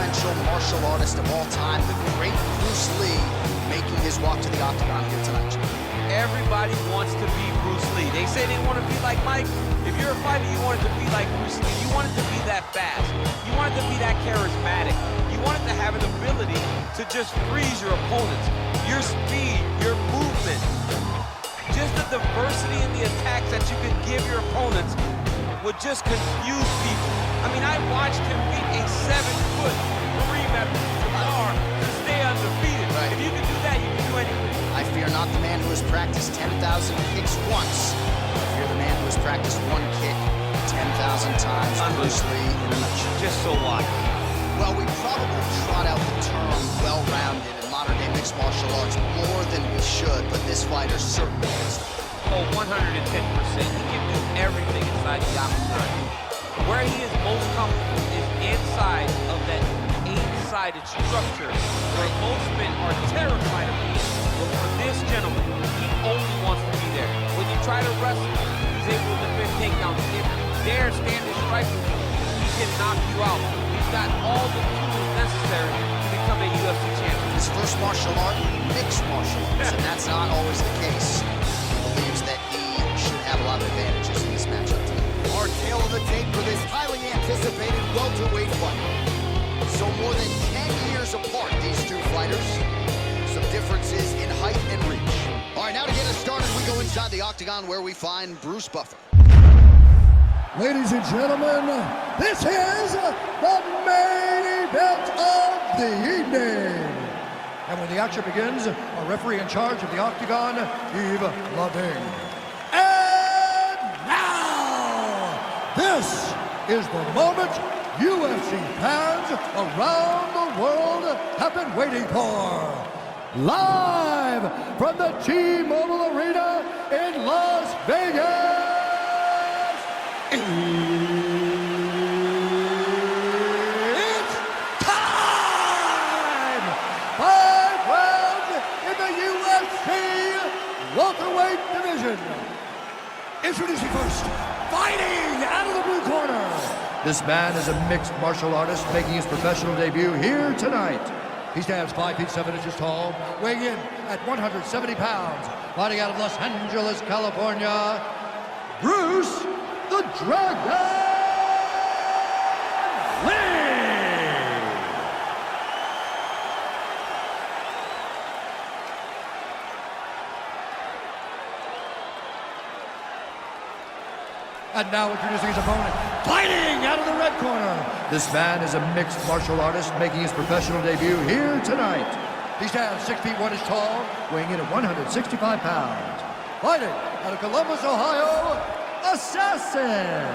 influential martial artist of all time, the great Bruce Lee, making his walk to the octagon here tonight. Everybody wants to be Bruce Lee. They say they want to be like Mike. If you're a fighter, you want it to be like Bruce Lee. You want it to be that fast. You want it to be that charismatic. You want it to have an ability to just freeze your opponents. Your speed, your movement, just the diversity in the attacks that you can give your opponents would just confuse people. I mean, I watched him beat a 7-foot Kareem Abdul-Jabbar to stay undefeated. Right. If you can do that, you can do anything. I fear not the man who has practiced 10,000 kicks once. I fear the man who has practiced one kick 10,000 times. Bruce Lee in a nutshell. Just so wide. Well, we probably trot out the term well-rounded in modern-day mixed martial arts more than we should, but this fighter certainly is. Oh, 110%. He can do everything inside the octagon. Where he is most comfortable is inside of that 8-sided structure where most men are terrified of being. But for this gentleman, he only wants to be there. When you try to wrestle, he's able to defend takedowns. If you dare stand and strike him, he can knock you out. He's got all the tools necessary to become a UFC champion. His first martial art, mixed martial arts, and that's not always the case. He believes that he should have a lot of advantages in this matchup tonight. Our tail of the tape for this highly anticipated welterweight fight. So more than 10 years apart, these two fighters. Some differences in height and reach. All right, now to get us started, we go inside the octagon where we find Bruce Buffer. Ladies and gentlemen, this is the main event of the evening. And when the action begins, a referee in charge of the octagon, Yves Lavigne. And now, this is the moment UFC fans around the world have been waiting for. Live from the T-Mobile Arena in Las Vegas. It's time! 5 rounds in the UFC welterweight division. Introducing first, fighting out of the blue corner. This man is a mixed martial artist making his professional debut here tonight. He stands 5 feet 7 inches tall, weighing in at 170 pounds, fighting out of Los Angeles, California, Bruce the Dragon Lee! And now introducing his opponent, fighting out of the red corner. This man is a mixed martial artist making his professional debut here tonight. He stands 6 feet 1 inch tall, weighing in at 165 pounds. Fighting out of Columbus, Ohio, Assassin!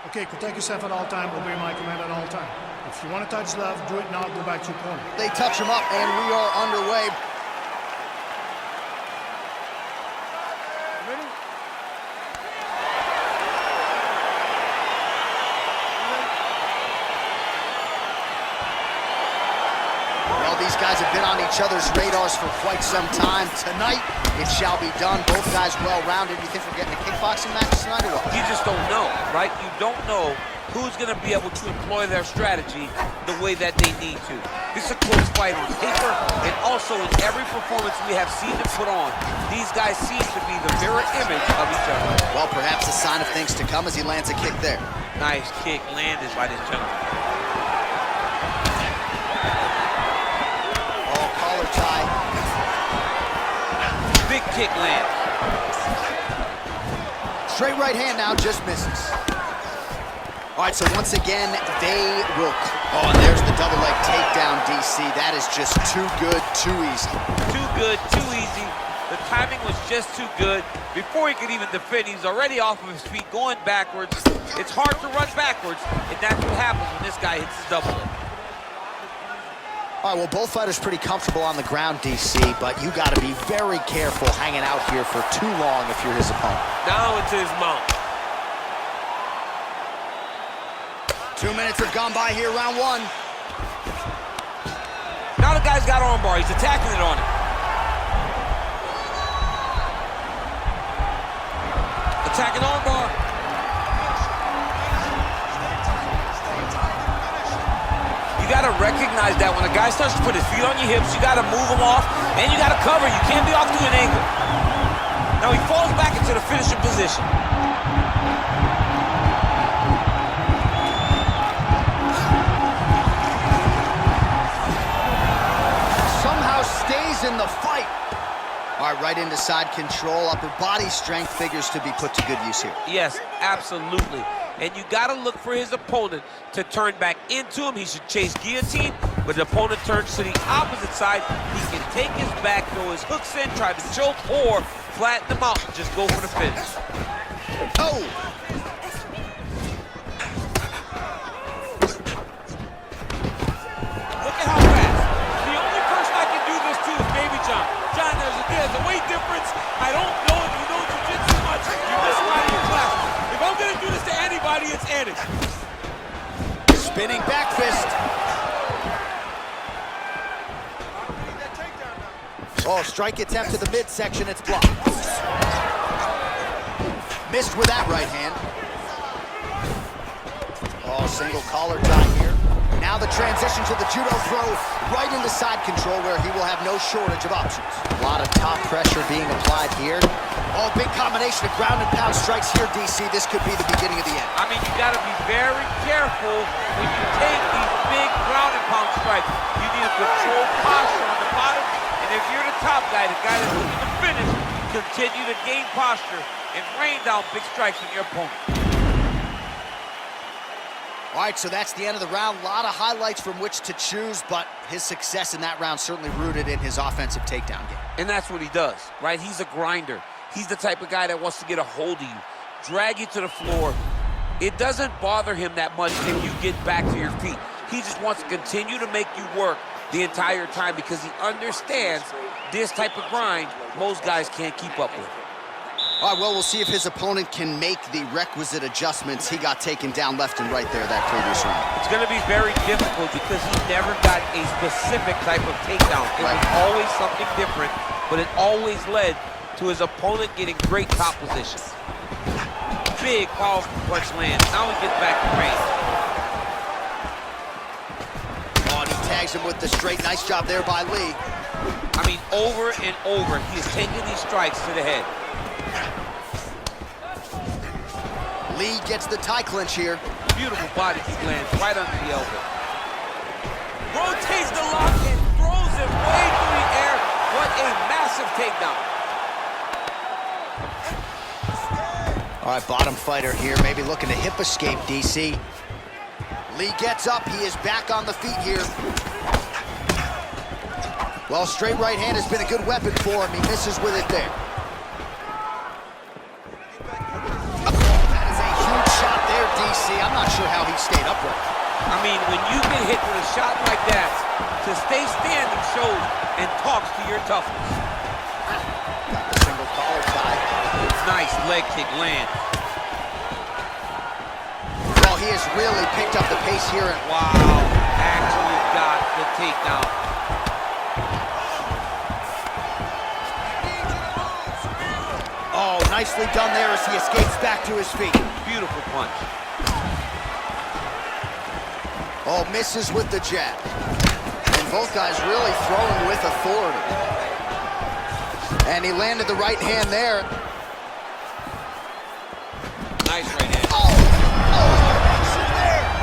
Okay, protect yourself at all time, obey my command at all time. If you want to touch left, do it now, go back to your corner. They touch him up, and we are underway. Ready? Well, these guys have been on each other's radars for quite some time. Tonight, it shall be done. Both guys well-rounded. You think we're getting a kickboxing match tonight or what? You just don't know, right? You don't know who's going to be able to employ their strategy the way that they need to. This is a close fight on paper, and also in every performance we have seen them put on, these guys seem to be the mirror image of each other. Well, perhaps a sign of things to come as he lands a kick there. Nice kick landed by this gentleman. Oh, collar tie. Big kick land. Straight right hand now, just misses. All right, so once again, they will... Oh, and there's the double leg takedown, DC. That is just too good, too easy. Too good, too easy. The timing was just too good. Before he could even defend, he's already off of his feet, going backwards. It's hard to run backwards, and that's what happens when this guy hits his double leg. All right, well, both fighters pretty comfortable on the ground, DC, but you got to be very careful hanging out here for too long if you're his opponent. Now into his mount. 2 minutes have gone by here, round one. guy's got armbar. He's attacking it on it. Attacking armbar. You got to recognize that when a guy starts to put his feet on your hips, you got to move him off, and you got to cover. You can't be off to an angle. Now he falls back into the finishing position. Somehow stays in the fight. All right, right into side control. Upper body strength figures to be put to good use here. Yes, absolutely. And you got to look for his opponent to turn back into him. He should chase guillotine, but the opponent turns to the opposite side. He can take his back, throw his hooks in, try to choke, or flatten him out and just go for the finish. Oh! Look at how fast. The only person I can do this to is Baby John. John, there's a weight difference. I don't know if you know jiu-jitsu much. You missed out of your class. If I'm going to do this to anybody, it's Andy. Spinning back fist. Oh, strike attempt to the midsection. It's blocked. Missed with that right hand. Oh, single collar tie here. Now the transition to the judo throw right into side control where he will have no shortage of options. A lot of top pressure being applied here. Oh, big combination of ground and pound strikes here, DC. This could be the beginning of the end. I mean, you got to be very careful when you take these big ground and pound strikes. You need a controlled posture on the bottom. And if you're the top guy, the guy that's looking to finish, continue to gain posture and rain down big strikes on your opponent. All right, so that's the end of the round. A lot of highlights from which to choose, but his success in that round certainly rooted in his offensive takedown game. And that's what he does, right? He's a grinder. He's the type of guy that wants to get a hold of you, drag you to the floor. It doesn't bother him that much if you get back to your feet. He just wants to continue to make you work the entire time because he understands this type of grind most guys can't keep up with. All right, well, we'll see if his opponent can make the requisite adjustments. He got taken down left and right there that previous round. It's going to be very difficult because he never got a specific type of takedown. It was always something different, but it always led to his opponent getting great top position. Big, powerful punch lands. Now he gets back to range. Oh, and he tags him with the straight. Nice job there by Lee. I mean, over and over, he's taking these strikes to the head. Lee gets the tie clinch here. Beautiful body kick lands right under the elbow. Rotates the lock and throws it way through the air. What a massive takedown. All right, bottom fighter here, maybe looking to hip escape, DC. Lee gets up, he is back on the feet here. Well, straight right hand has been a good weapon for him. He misses with it there. That is a huge shot there, DC. I'm not sure how he stayed upright. I mean, when you get hit with a shot like that, to stay standing shows and talks to your toughness. Got the single collar tie. Nice leg kick land. Well, he has really picked up the pace here. Wow, actually got the takedown. Oh, nicely done there as he escapes back to his feet. Beautiful punch. Oh, misses with the jab. And both guys really throwing with authority. And he landed the right hand there. Nice right hand. Oh!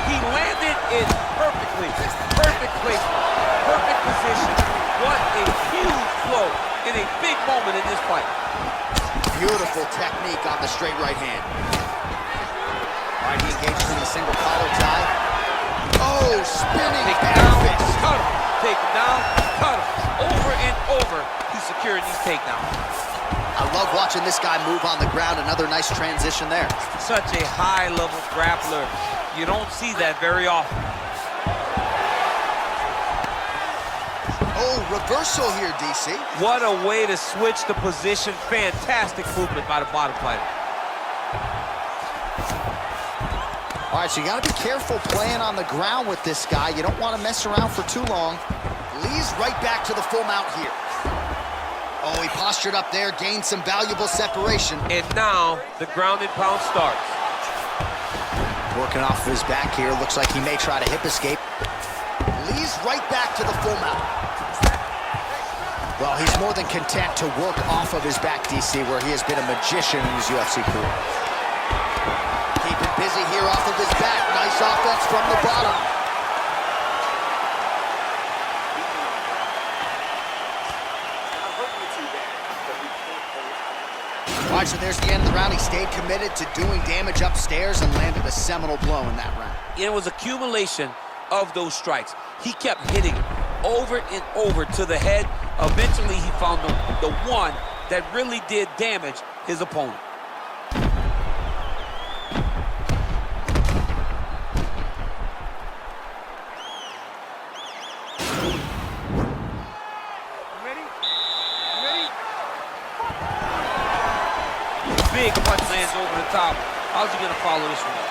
He landed it perfectly. Perfect placement. Perfect position. What a huge blow in a big moment in this fight. Beautiful technique on the straight right hand. All right, he engages in the single collar tie. Oh, spinning Take him back down, fist. cut him. Take him down, cut him. Over and over, he's securing these takedowns. I love watching this guy move on the ground. Another nice transition there. Such a high-level grappler. You don't see that very often. Oh, reversal here, DC. What a way to switch the position. Fantastic movement by the bottom fighter. All right, so you got to be careful playing on the ground with this guy. You don't want to mess around for too long. Lee's right back to the full mount here. Oh, he postured up there, gained some valuable separation. And now the ground and pound starts. Working off of his back here, looks like he may try to hip escape. Lee's right back to the full mount. Well, he's more than content to work off of his back, DC, where he has been a magician in his UFC career. Keeping busy here off of his back. Nice offense from the bottom. All right, so there's the end of the round. He stayed committed to doing damage upstairs and landed a seminal blow in that round. It was accumulation of those strikes. He kept hitting over and over to the head. Eventually, he found the one that really did damage his opponent. Big punch lands over the top. How's he gonna follow this one up?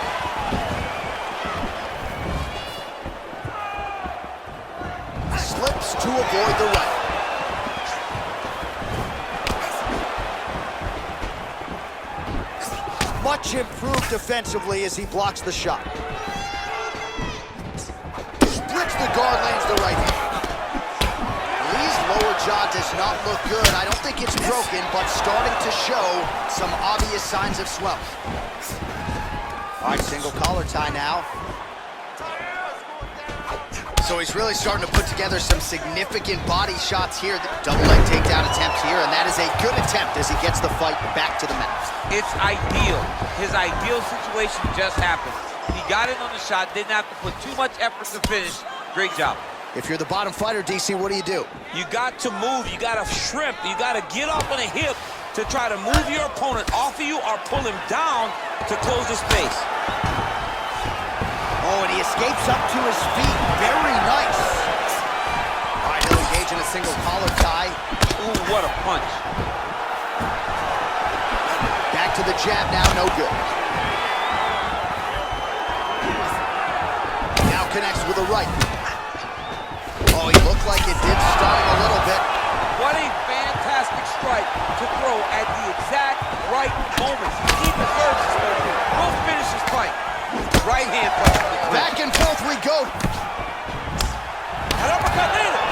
Slips to avoid the right. Much improved defensively as he blocks the shot. Splits the guard, lands the right hand. Lee's lower jaw does not look good. I don't think it's broken, but starting to show some obvious signs of swelling. All right, single collar tie now. So he's really starting to put together some significant body shots here. Double leg takedown attempt here, and that is a good attempt as he gets the fight back to the mat. It's ideal. His ideal situation just happened. He got in on the shot, didn't have to put too much effort to finish. Great job. If you're the bottom fighter, DC, what do? You got to move, you got to shrimp, you got to get up on a hip to try to move your opponent off of you or pull him down to close the space. Oh, and he escapes up to his feet. Very nice. All right, he'll engage in a single collar tie. Ooh, what a punch. Back to the jab now, no good. Now connects with a right. Oh, he looked like it did stun him a little bit. What a fantastic strike to throw at the exact right moment. He deserves this moment. We'll finish this fight. Right hand punch. Back and forth we go. An uppercut later.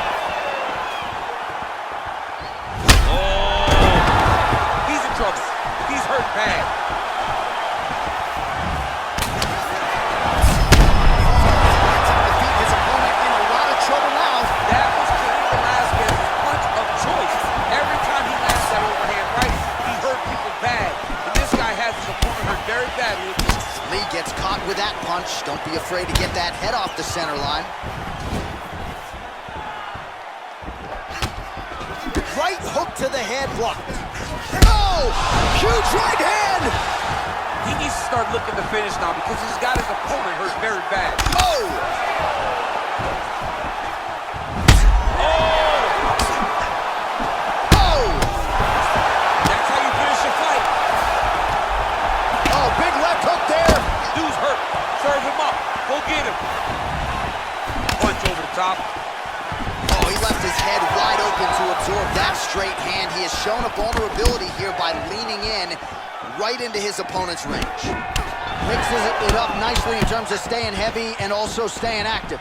Oh, he's in trouble. He's hurt bad. His opponent in a lot of trouble now. That was Cain Velasquez's punch of choice. Every time he lands that overhand right, he hurt people bad. And this guy has his opponent hurt very badly. Lee gets caught with that punch. Don't be afraid to get that head off the center line. Right hook to the head, blocked. Oh! Huge right hand! He needs to start looking to finish now because he's got his opponent hurt very bad. Oh! Oh! That's how you finish a fight. Oh, big left hook there. Dude's hurt. Serve him up. Go get him. Punch over the top. Oh, he left his head wide open to absorb that straight hand. He has shown a vulnerability here by leaning in right into his opponent's range. Mixes it up nicely in terms of staying heavy and also staying active.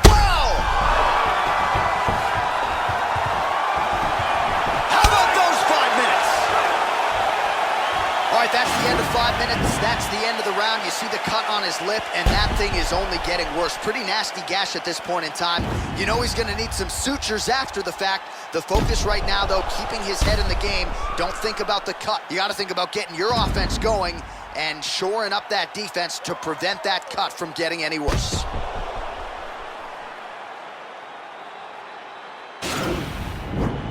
Wow! How about those 5 minutes? All right, that's the end of 5 minutes. That's the end of the round. You see the cut on his lip, and that thing is only getting worse. Pretty nasty gash at this point in time. You know he's going to need some sutures after the fact. The focus right now, though, keeping his head in the game. Don't think about the cut. You got to think about getting your offense going and shoring up that defense to prevent that cut from getting any worse.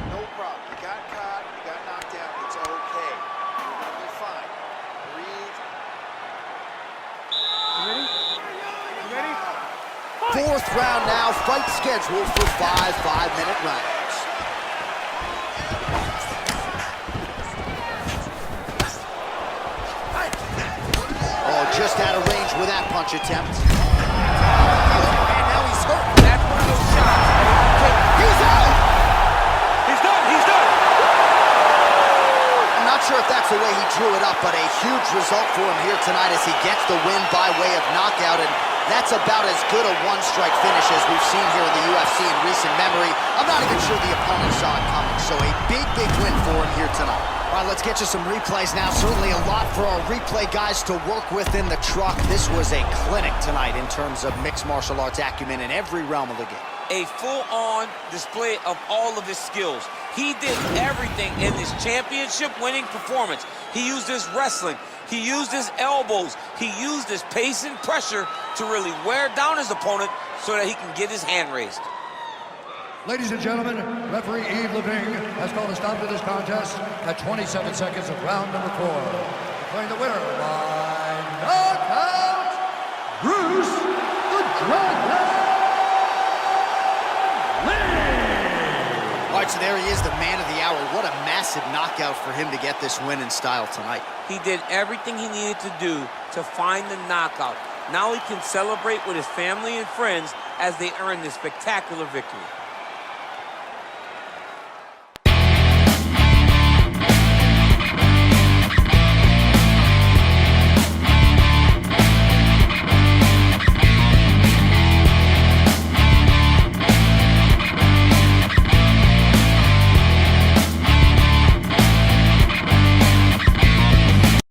No problem. You got caught, you got knocked out. It's okay. You're going to be fine. Breathe. You ready? Fourth round now. Fight scheduled for 5 5-minute rounds. Just out of range with that punch attempt. And now he's hurt. That's one of those shots drew it up, but a huge result for him here tonight as he gets the win by way of knockout, and that's about as good a one-strike finish as we've seen here in the UFC in recent memory. I'm not even sure the opponent saw it coming, so a big, big win for him here tonight. All right, let's get you some replays now. Certainly a lot for our replay guys to work with in the truck. This was a clinic tonight in terms of mixed martial arts acumen in every realm of the game. A full-on display of all of his skills. He did everything in this championship-winning performance. He used his wrestling. He used his elbows. He used his pace and pressure to really wear down his opponent so that he can get his hand raised. Ladies and gentlemen, referee Yves Leving has called a stop to this contest at 27 seconds of round number 4. Declaring the winner by knockout, Bruce the Dragon Lee! All right, so there he is, the man of the hour. What a massive knockout for him to get this win in style tonight. He did everything he needed to do to find the knockout. Now he can celebrate with his family and friends as they earn this spectacular victory.